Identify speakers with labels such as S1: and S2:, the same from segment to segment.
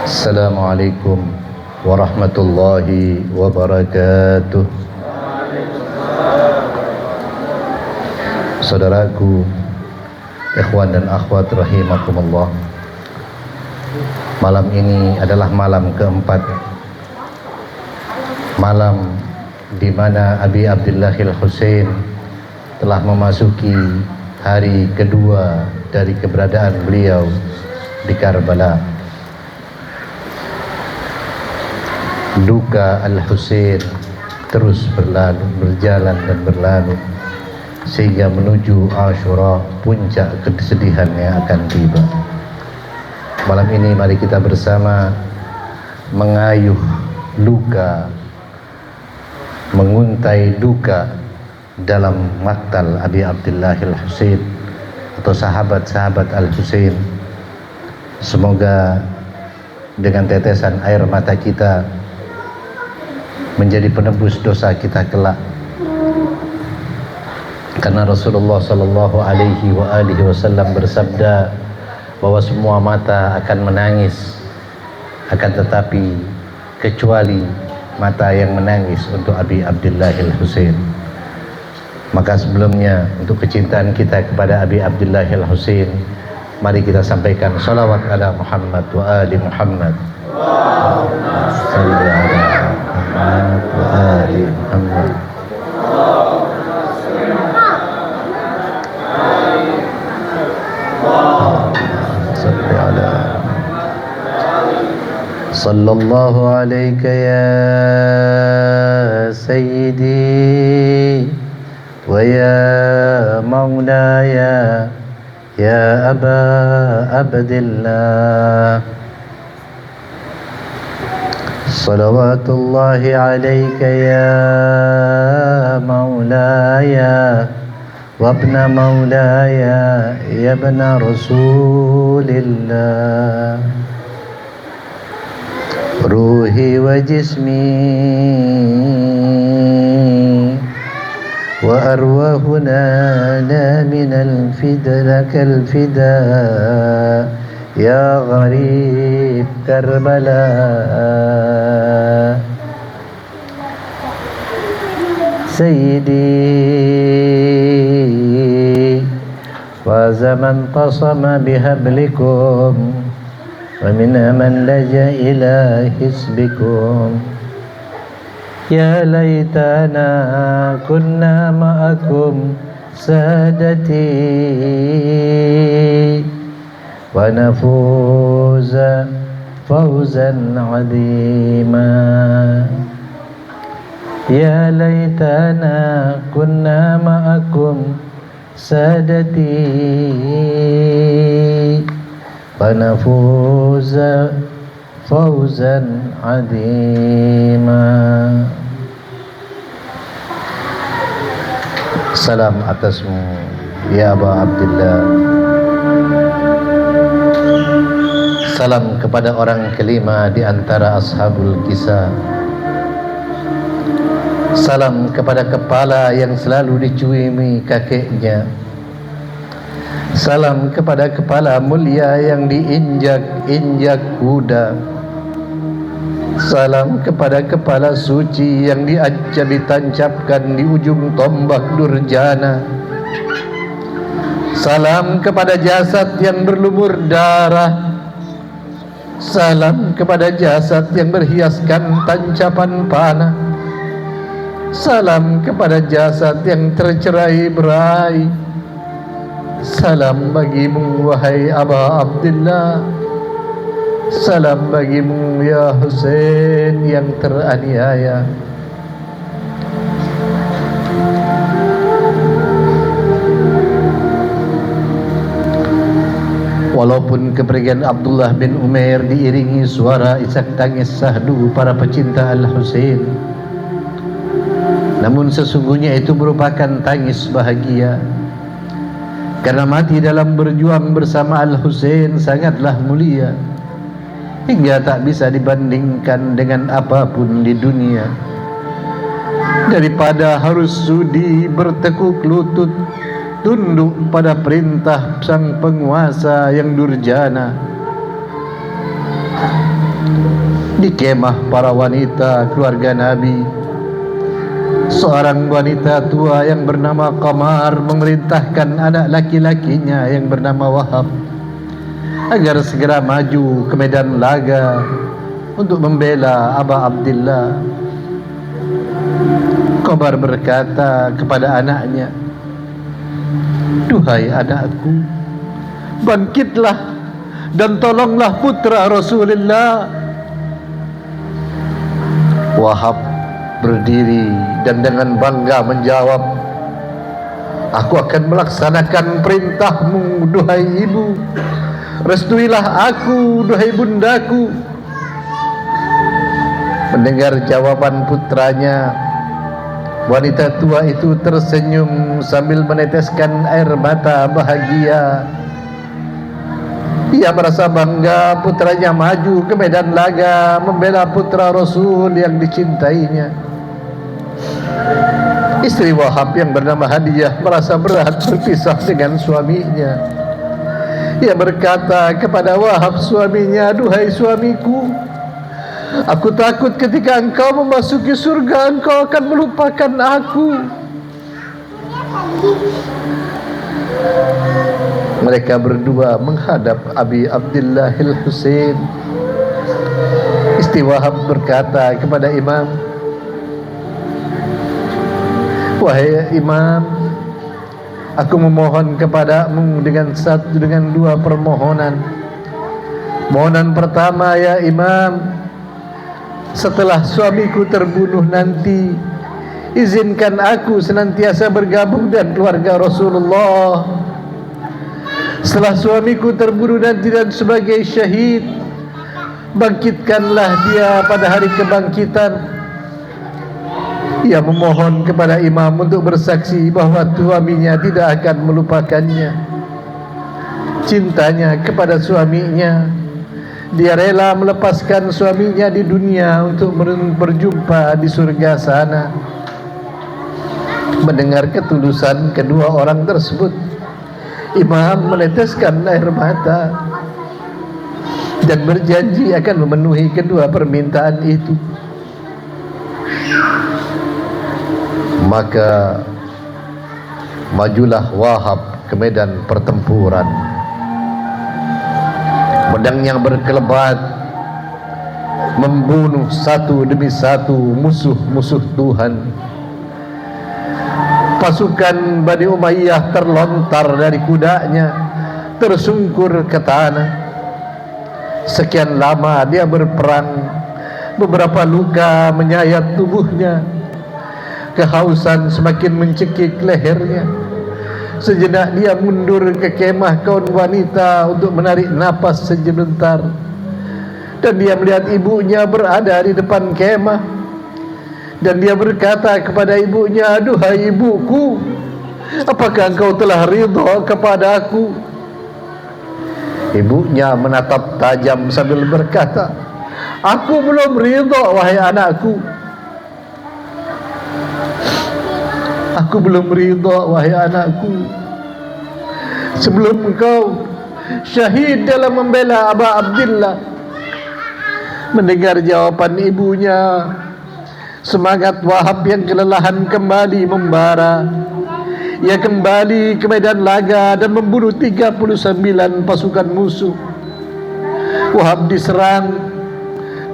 S1: Assalamualaikum warahmatullahi wabarakatuh. Saudaraku, ikhwan dan akhwat rahimakumullah, malam ini adalah malam keempat, malam di mana Abi Abdillahil Husain telah memasuki hari kedua dari keberadaan beliau di Karbala. Duka Al-Husain terus berjalan dan berlalu sehingga menuju Ashura, puncak kesedihannya akan tiba. Malam ini mari kita bersama mengayuh luka, menguntai duka dalam maktal Abi Abdillahil Husain atau sahabat-sahabat Al-Husain. Semoga dengan tetesan air mata kita menjadi penebus dosa kita kelak, karena Rasulullah sallallahu alaihi wasallam bersabda bahwa semua mata akan menangis, akan tetapi kecuali mata yang menangis untuk Abi Abdillahil Husain. Maka sebelumnya, untuk kecintaan kita kepada Abi Abdillahil Husain, mari kita sampaikan salawat ala Muhammad wa ali Muhammad. Allahumma salli ala Muhammad wa ali Muhammad. Salli ala sallallahu alayka ya sayyidi wa ya maulaya ya Aba Abdillah. Salawatullahi alayka ya maulaya wa ibna maulaya ya ibna Rasulillah. Ruhi wa jismi wa arwahuna la minal fida lakal fida ya gharib Karbala. Sayyidi wa zaman tasama bihablikum wa minna man laja ila hisbikum. Ya laytana kunna ma'akum sadati wa nafuza fawzan azima. Ya laytana kunna ma'akum sadati wa nafuza fawzan azima. Salam atasmu ya Aba Abdillah. Salam kepada orang kelima di antara ashabul kisah. Salam kepada kepala yang selalu dicuimi kakeknya. Salam kepada kepala mulia yang diinjak-injak kuda. Salam kepada kepala suci yang ditancapkan di ujung tombak durjana. Salam kepada jasad yang berlumur darah. Salam kepada jasad yang berhiaskan tancapan panah. Salam kepada jasad yang tercerai-berai. Salam bagimu wahai Aba Abdillah. Salam bagimu ya Husain yang teraniaya. Walaupun kepergian Abdullah bin Umair diiringi suara isak tangis sahdu para pecinta Al-Husain, namun sesungguhnya itu merupakan tangis bahagia, karena mati dalam berjuang bersama Al-Husain sangatlah mulia, hingga tak bisa dibandingkan dengan apapun di dunia. Daripada harus sudi bertekuk lutut tunduk pada perintah sang penguasa yang durjana, Di kemah para wanita keluarga Nabi, seorang wanita tua yang bernama Qamar memerintahkan anak laki-lakinya yang bernama Wahab agar segera maju ke medan laga untuk membela Aba Abdillah. Qamar berkata kepada anaknya, "Duhai anakku, bangkitlah dan tolonglah putra Rasulullah." Wahab berdiri dan dengan bangga menjawab, "Aku akan melaksanakan perintahmu, duhai ibu. Restuilah aku, duhai bundaku." Mendengar jawaban putranya, wanita tua itu tersenyum sambil meneteskan air mata bahagia. Ia merasa bangga putranya maju ke medan laga membela putra Rasul yang dicintainya. Istri Wahab yang bernama Hadiyah merasa berat berpisah dengan suaminya. Ia berkata kepada Wahab suaminya, "Duhai suamiku, aku takut ketika engkau memasuki surga engkau akan melupakan aku." Mereka berdua menghadap Abi Abdillah Al-Husain. Istri Wahab berkata kepada Imam, "Wahai Imam, aku memohon kepadamu dengan dua permohonan. Mohonan pertama, ya Imam, setelah suamiku terbunuh nanti, izinkan aku senantiasa bergabung dengan keluarga Rasulullah. Setelah suamiku terbunuh nanti dan sebagai syahid, bangkitkanlah dia pada hari kebangkitan." Ia memohon kepada imam untuk bersaksi bahwa suaminya tidak akan melupakannya. Cintanya kepada suaminya, dia rela melepaskan suaminya di dunia untuk berjumpa di surga sana. Mendengar ketulusan kedua orang tersebut, imam meneteskan air mata dan berjanji akan memenuhi kedua permintaan itu. Maka majulah Wahab ke medan pertempuran. Pedangnya berkelebat membunuh satu demi satu musuh-musuh Tuhan. Pasukan Bani Umayyah terlontar dari kudanya, tersungkur ke tanah. Sekian lama dia berperang, beberapa luka menyayat tubuhnya. Kehausan semakin mencekik lehernya. Sejenak dia mundur ke kemah kaum wanita untuk menarik napas sebentar. Dan dia melihat ibunya berada di depan kemah. Dan dia berkata kepada ibunya, "Duhai ibuku, apakah engkau telah ridha kepada aku?" Ibunya menatap tajam sambil berkata, "Aku belum ridha, wahai anakku. Aku belum ridha, wahai anakku. Sebelum engkau syahid dalam membela Aba Abdillah." Mendengar jawaban ibunya, semangat Wahab yang kelelahan kembali membara. Ia kembali ke medan laga dan membunuh 39 pasukan musuh. Wahab diserang.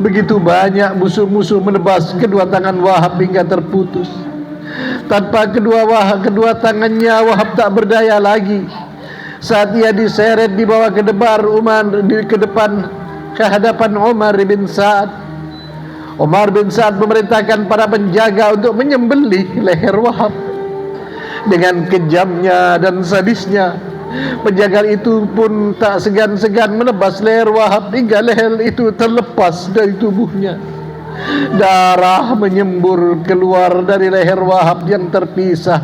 S1: Begitu banyak musuh-musuh menebas kedua tangan Wahab hingga terputus. Tanpa kedua tangannya, Wahab tak berdaya lagi. Saat ia diseret dibawa ke hadapan Umar bin Sa'ad. Umar bin Sa'ad memerintahkan para penjaga untuk menyembelih leher Wahab. Dengan kejamnya dan sadisnya, penjaga itu pun tak segan-segan menebas leher Wahab hingga leher itu terlepas dari tubuhnya. Darah menyembur keluar dari leher Wahab yang terpisah.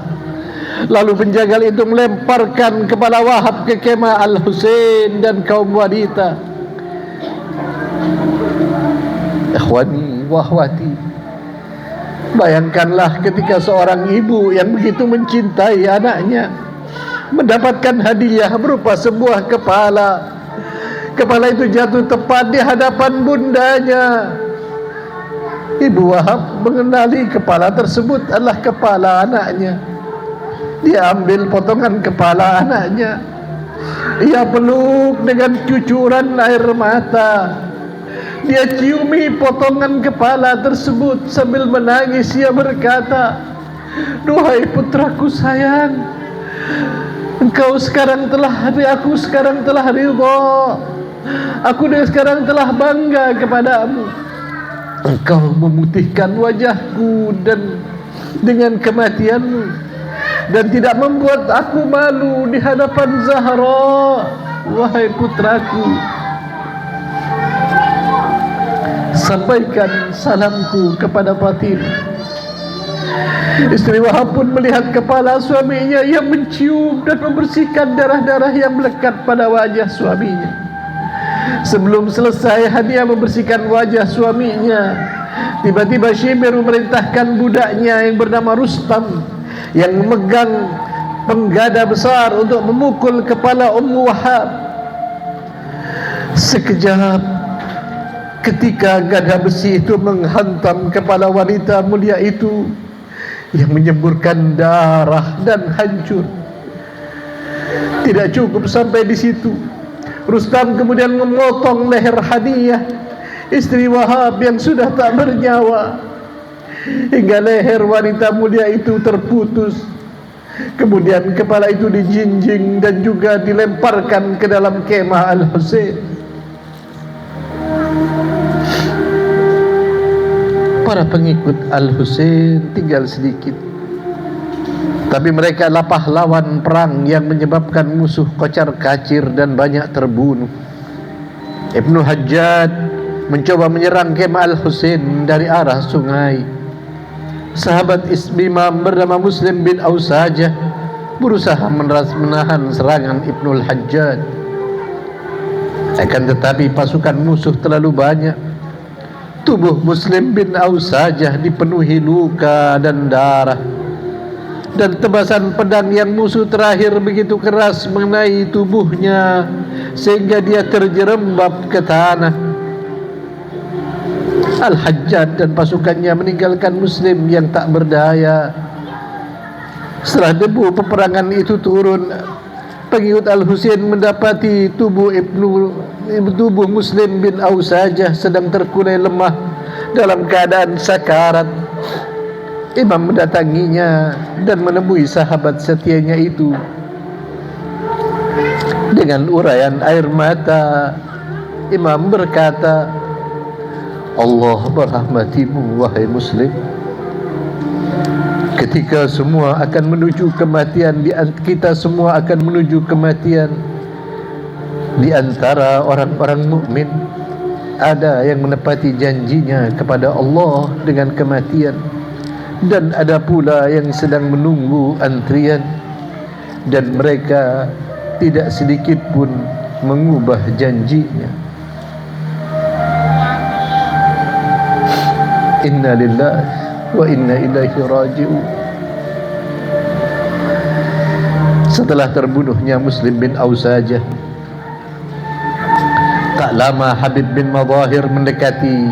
S1: Lalu penjagal itu melemparkan kepala Wahab ke kemah Al-Husain dan kaum wanita. Ikhwani wa akhwati, bayangkanlah ketika seorang ibu yang begitu mencintai anaknya mendapatkan hadiah berupa sebuah kepala. Kepala itu jatuh tepat di hadapan bundanya. Ibu Wahab mengenali kepala tersebut adalah kepala anaknya. Dia ambil potongan kepala anaknya, ia peluk dengan cucuran air mata. Dia ciumi potongan kepala tersebut sambil menangis. Ia berkata, "Duhai putraku sayang, aku sekarang telah ridha. Aku sekarang telah bangga kepadamu. Engkau memutihkan wajahku dan dengan kematianmu, dan tidak membuat aku malu di hadapan Zahra. Wahai putraku, sampaikan salamku kepada Fatimah." Istri Wahab pun melihat kepala suaminya yang mencium dan membersihkan darah-darah yang melekat pada wajah suaminya. Sebelum selesai Hadiah membersihkan wajah suaminya, tiba-tiba Shimir memerintahkan budaknya yang bernama Rustam, yang memegang penggada besar, untuk memukul kepala Ummu Wahab. Sekejap, ketika gada besi itu menghantam kepala wanita mulia itu yang menyemburkan darah dan hancur, tidak cukup sampai di situ. Rustam kemudian memotong leher Hadiah, istri Wahab yang sudah tak bernyawa, hingga leher wanita mulia itu terputus. Kemudian kepala itu dijinjing dan juga dilemparkan ke dalam kemah Al-Husain. Para pengikut Al-Husain tinggal sedikit, tapi mereka adalah pahlawan perang yang menyebabkan musuh kocar kacir dan banyak terbunuh. Ibnu Hajjaj mencoba menyerang kemah Al-Husain dari arah sungai. Sahabat Imam bernama Muslim bin Ausajah berusaha menahan serangan Ibnu Hajjaj. Akan tetapi pasukan musuh terlalu banyak. Tubuh Muslim bin Ausajah dipenuhi luka dan darah, dan tebasan pedang yang musuh terakhir begitu keras mengenai tubuhnya sehingga dia terjerembab ke tanah. Al-Hajjaj dan pasukannya meninggalkan Muslim yang tak berdaya. Setelah debu peperangan itu turun, pengikut Al-Husain mendapati tubuh Muslim bin Ausajah sedang terkulai lemah dalam keadaan sakarat. Imam mendatanginya dan menemui sahabat setianya itu. Dengan uraian air mata, Imam berkata, "Allah merahmatimu wahai Muslim. Ketika semua akan menuju kematian, kita semua akan menuju kematian. Di antara orang-orang mukmin ada yang menepati janjinya kepada Allah dengan kematian, dan ada pula yang sedang menunggu antrian, dan mereka tidak sedikit pun mengubah janjinya. Inna lillahi wa inna ilaihi raji'un." Setelah terbunuhnya Muslim bin Ausajah, tak lama Habib bin Madahir mendekati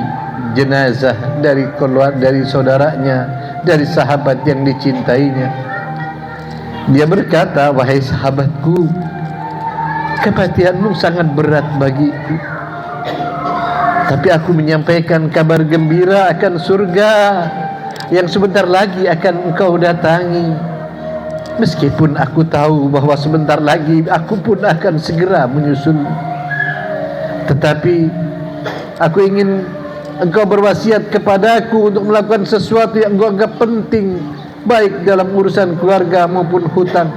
S1: jenazah dari saudaranya, dari sahabat yang dicintainya. Dia berkata, "Wahai sahabatku, kematianmu sangat berat bagiku, tapi aku menyampaikan kabar gembira akan surga yang sebentar lagi akan engkau datangi. Meskipun aku tahu bahwa sebentar lagi aku pun akan segera menyusul, tetapi aku ingin engkau berwasiat kepadaku untuk melakukan sesuatu yang engkau anggap penting, baik dalam urusan keluarga maupun hutang."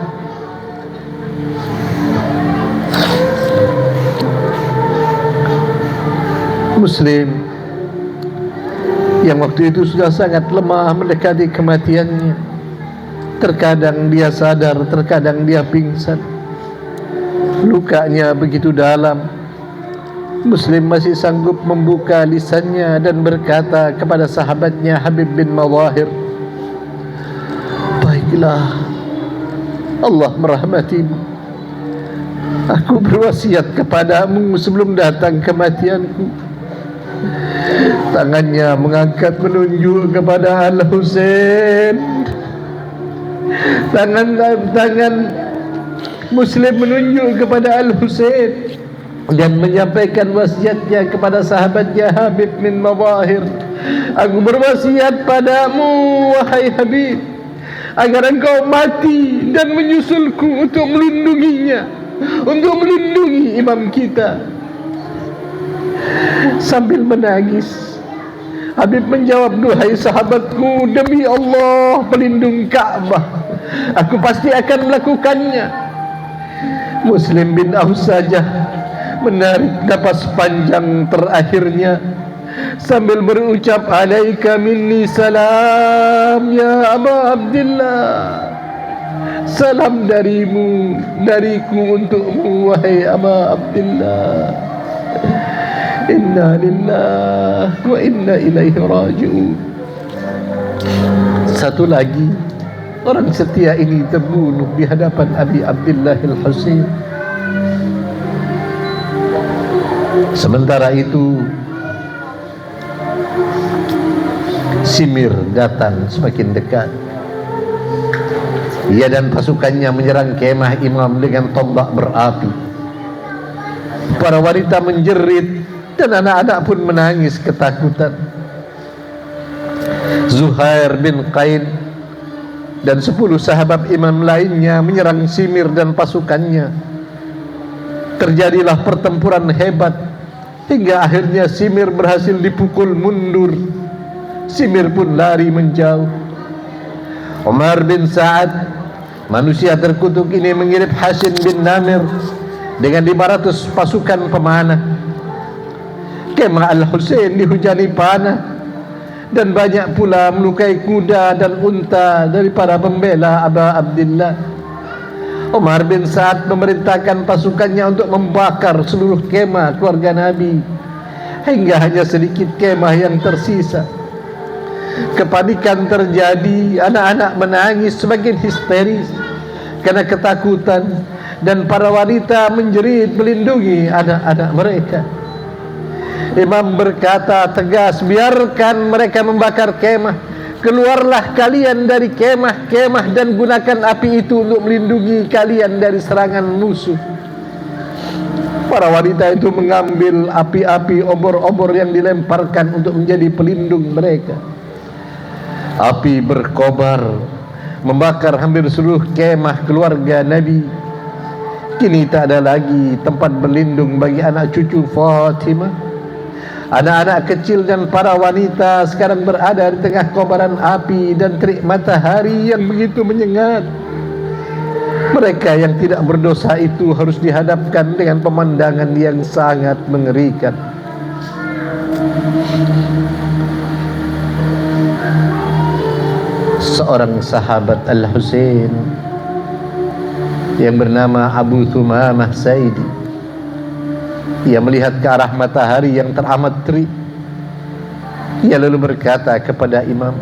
S1: Muslim yang waktu itu sudah sangat lemah mendekati kematiannya. Terkadang dia sadar, terkadang dia pingsan. Lukanya begitu dalam. Muslim masih sanggup membuka lisannya dan berkata kepada sahabatnya Habib bin Madahir, "Baiklah, Allah merahmatimu. Aku berwasiat kepadamu sebelum datang kematianku. Tangannya mengangkat menunjuk kepada Al-Husain. Tangan Muslim menunjuk kepada Al-Husain dan menyampaikan wasiatnya kepada sahabatnya Habib bin Mawahir. Aku berwasiat padamu wahai Habib, agar engkau mati dan menyusulku untuk melindunginya, untuk melindungi imam kita. Sambil menangis, Habib menjawab, duhai sahabatku, demi Allah pelindung Ka'bah, aku pasti akan melakukannya. Muslim bin Aus saja menarik napas panjang terakhirnya sambil berucap, alaika minni salam ya Aba Abdillah, salam darimu, dariku untukmu wahai Aba Abdillah. Inna lillahi wa inna ilaihi raji'un. Satu lagi, orang setia ini terbunuh di hadapan Abi Abdillah Al-Husain. Sementara itu Simir datang semakin dekat. Ia dan pasukannya menyerang kemah imam dengan tombak berapi. Para wanita menjerit dan anak-anak pun menangis ketakutan. Zuhair bin Qain dan 10 sahabat imam lainnya menyerang Simir dan pasukannya. Terjadilah pertempuran hebat hingga akhirnya Simir berhasil dipukul mundur. Simir pun lari menjauh. Umar bin Sa'ad, manusia terkutuk ini, mengirim Hasin bin Namir dengan 500 pasukan pemanah. Kemah Al-Husain dihujani panah dan banyak pula melukai kuda dan unta dari para pembela Aba Abdillah. Umar bin Sa'ad memerintahkan pasukannya untuk membakar seluruh kemah keluarga Nabi hingga hanya sedikit kemah yang tersisa. Kepanikan terjadi, anak-anak menangis semakin histeris karena ketakutan, dan para wanita menjerit melindungi anak-anak mereka. Imam berkata tegas, biarkan mereka membakar kemah, keluarlah kalian dari kemah-kemah dan gunakan api itu untuk melindungi kalian dari serangan musuh. Para wanita itu mengambil api-api, obor-obor yang dilemparkan untuk menjadi pelindung mereka. Api berkobar membakar hampir seluruh kemah keluarga Nabi. Kini tak ada lagi tempat berlindung bagi anak cucu Fatimah. Anak-anak kecil dan para wanita sekarang berada di tengah kobaran api dan terik matahari yang begitu menyengat. Mereka yang tidak berdosa itu harus dihadapkan dengan pemandangan yang sangat mengerikan. Seorang sahabat Al-Husain yang bernama Abu Thumamah Saidi, ia melihat ke arah matahari yang teramat terik. Ia lalu berkata kepada imam,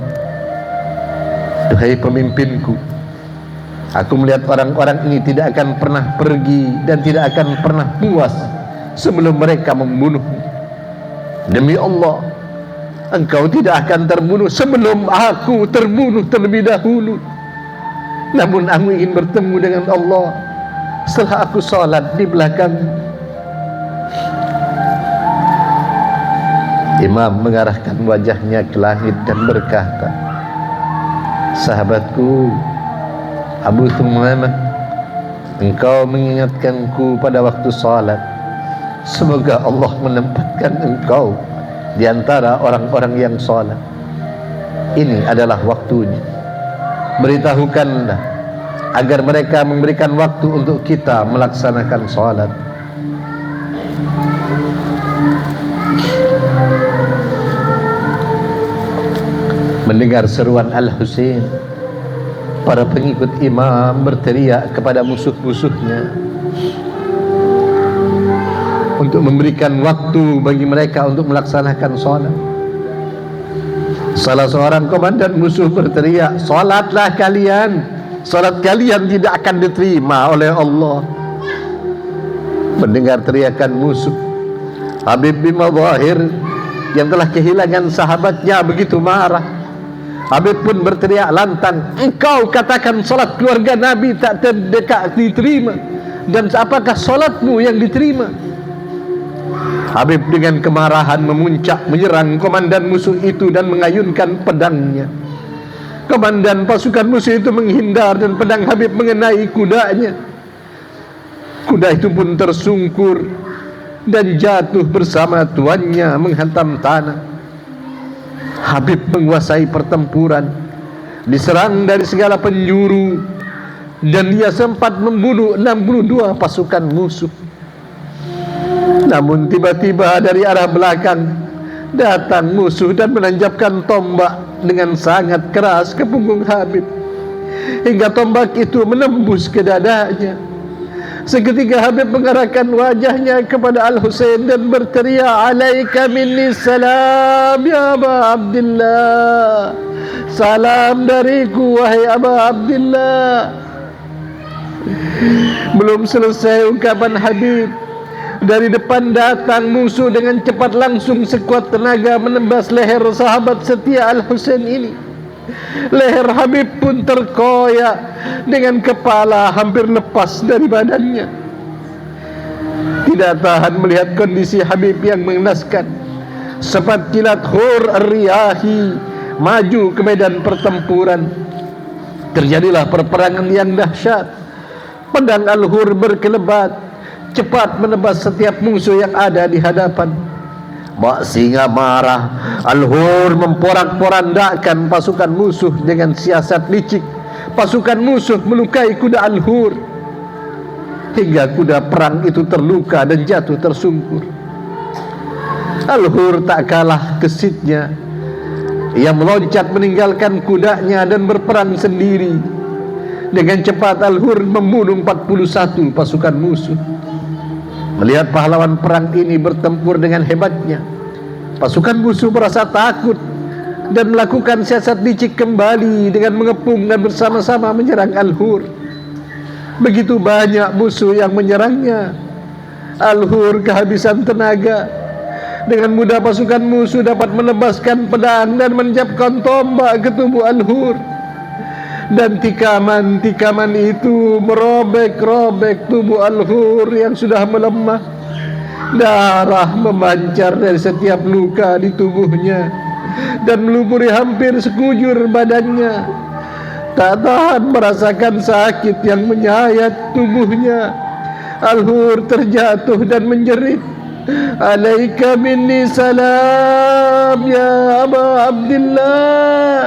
S1: duhai pemimpinku, aku melihat orang-orang ini tidak akan pernah pergi dan tidak akan pernah puas sebelum mereka membunuhmu. Demi Allah, engkau tidak akan terbunuh sebelum aku terbunuh terlebih dahulu. Namun aku ingin bertemu dengan Allah setelah aku salat di belakang. Imam mengarahkan wajahnya ke langit dan berkata, sahabatku Abu Thumamah, engkau mengingatkanku pada waktu salat. Semoga Allah menempatkan engkau di antara orang-orang yang salat. Ini adalah waktunya. Beritahukanlah agar mereka memberikan waktu untuk kita melaksanakan salat. Mendengar seruan Al-Husain, para pengikut imam berteriak kepada musuh-musuhnya untuk memberikan waktu bagi mereka untuk melaksanakan salat. Salah seorang komandan musuh berteriak, salatlah kalian, salat kalian tidak akan diterima oleh Allah. Mendengar teriakan musuh, Habib bin Mawahir yang telah kehilangan sahabatnya begitu marah. Habib pun berteriak lantang, engkau katakan solat keluarga Nabi tak terdekat diterima, dan apakah solatmu yang diterima? Habib dengan kemarahan memuncak menyerang komandan musuh itu dan mengayunkan pedangnya. Komandan pasukan musuh itu menghindar dan pedang Habib mengenai kudanya. Kuda itu pun tersungkur dan jatuh bersama tuannya menghantam tanah. Habib menguasai pertempuran, diserang dari segala penjuru, dan dia sempat membunuh 62 pasukan musuh. Namun tiba-tiba dari arah belakang datang musuh dan menanjapkan tombak dengan sangat keras ke punggung Habib, hingga tombak itu menembus ke dadanya. Seketika Habib mengarahkan wajahnya kepada Al-Husain dan berteriak, alaika minni salam ya Aba Abdillah, salam dariku wahai Aba Abdillah. Belum selesai ungkapan Habib, dari depan datang musuh dengan cepat, langsung sekuat tenaga menembas leher sahabat setia Al-Husain ini. Leher Habib pun terkoyak dengan kepala hampir lepas dari badannya. Tidak tahan melihat kondisi Habib yang mengenaskan, sempat kilat Hur Ar-Riyahi maju ke medan pertempuran. Terjadilah perperangan yang dahsyat. Pedang Al-Hur berkelebat, cepat menebas setiap musuh yang ada di hadapan. Bak singa marah, Al-Hur memporak-porandakan pasukan musuh dengan siasat licik. Pasukan musuh melukai kuda Al-Hur, hingga kuda perang itu terluka dan jatuh tersungkur. Al-Hur tak kalah gesitnya. Ia meloncat meninggalkan kudanya dan berperang sendiri. Dengan cepat Al-Hur membunuh 41 pasukan musuh. Melihat pahlawan perang ini bertempur dengan hebatnya, pasukan musuh merasa takut dan melakukan siasat licik kembali dengan mengepung dan bersama-sama menyerang Al-Hur. Begitu banyak musuh yang menyerangnya, Al-Hur kehabisan tenaga. Dengan mudah pasukan musuh dapat menebaskan pedang dan menjabkan tombak ke tubuh Al-Hur. Dan tikaman-tikaman itu merobek-robek tubuh Al-Hur yang sudah melemah. Darah memancar dari setiap luka di tubuhnya dan melumuri hampir sekujur badannya. Tak tahan merasakan sakit yang menyayat tubuhnya, Al-Hur terjatuh dan menjerit, alaika minni salam ya Aba Abdillah,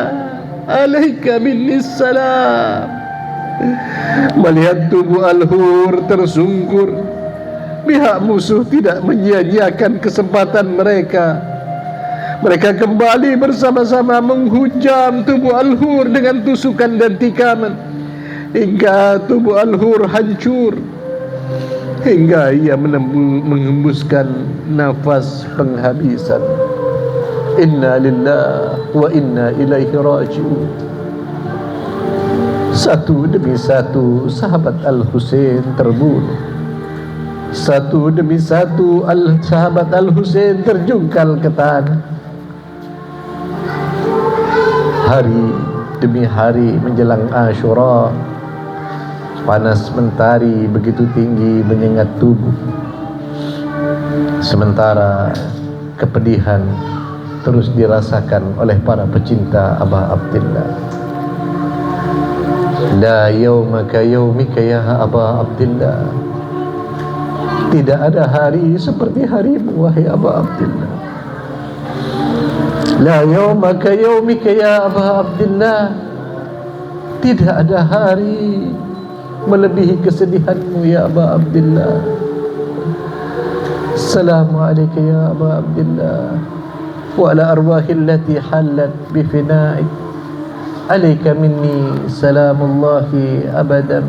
S1: alaika minni salam. Melihat tubuh Al-Hur tersungkur, pihak musuh tidak menyia-nyiakan kesempatan mereka. Mereka kembali bersama-sama menghujam tubuh Al-Hur dengan tusukan dan tikaman, hingga tubuh Al-Hur hancur, hingga ia menghembuskan nafas penghabisan. Inna lillahi wa inna ilaihi raji'un. Satu demi satu sahabat Al-Husain terbunuh. Satu demi satu sahabat Al-Husain terjungkal ke tanah. Hari demi hari menjelang Asyura, panas mentari begitu tinggi menyengat tubuh. Sementara kepedihan terus dirasakan oleh para pecinta Aba Abdillah. La yawma ka yawmika ya Aba Abdillah. Tidak ada hari seperti harimu wahai Aba Abdillah. La yawma ka yawmika ya Aba Abdillah. Tidak ada hari melebihi kesedihanmu ya Aba Abdillah. Assalamualaikum ya Aba Abdillah, wa ala arwahi allati halat bifina'ik. Alaika minni salamullahi abadan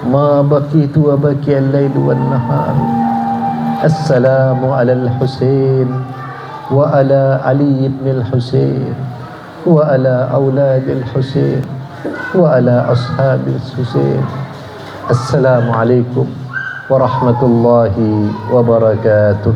S1: ma baqitu wa baqiya al-lail wan nahar. Assalamu ala al-Husain wa ala Ali ibn al-Husain wa ala awlad al-Husain wa ala ashab al-Husain. Assalamu alaikum warahmatullahi wabarakatuh.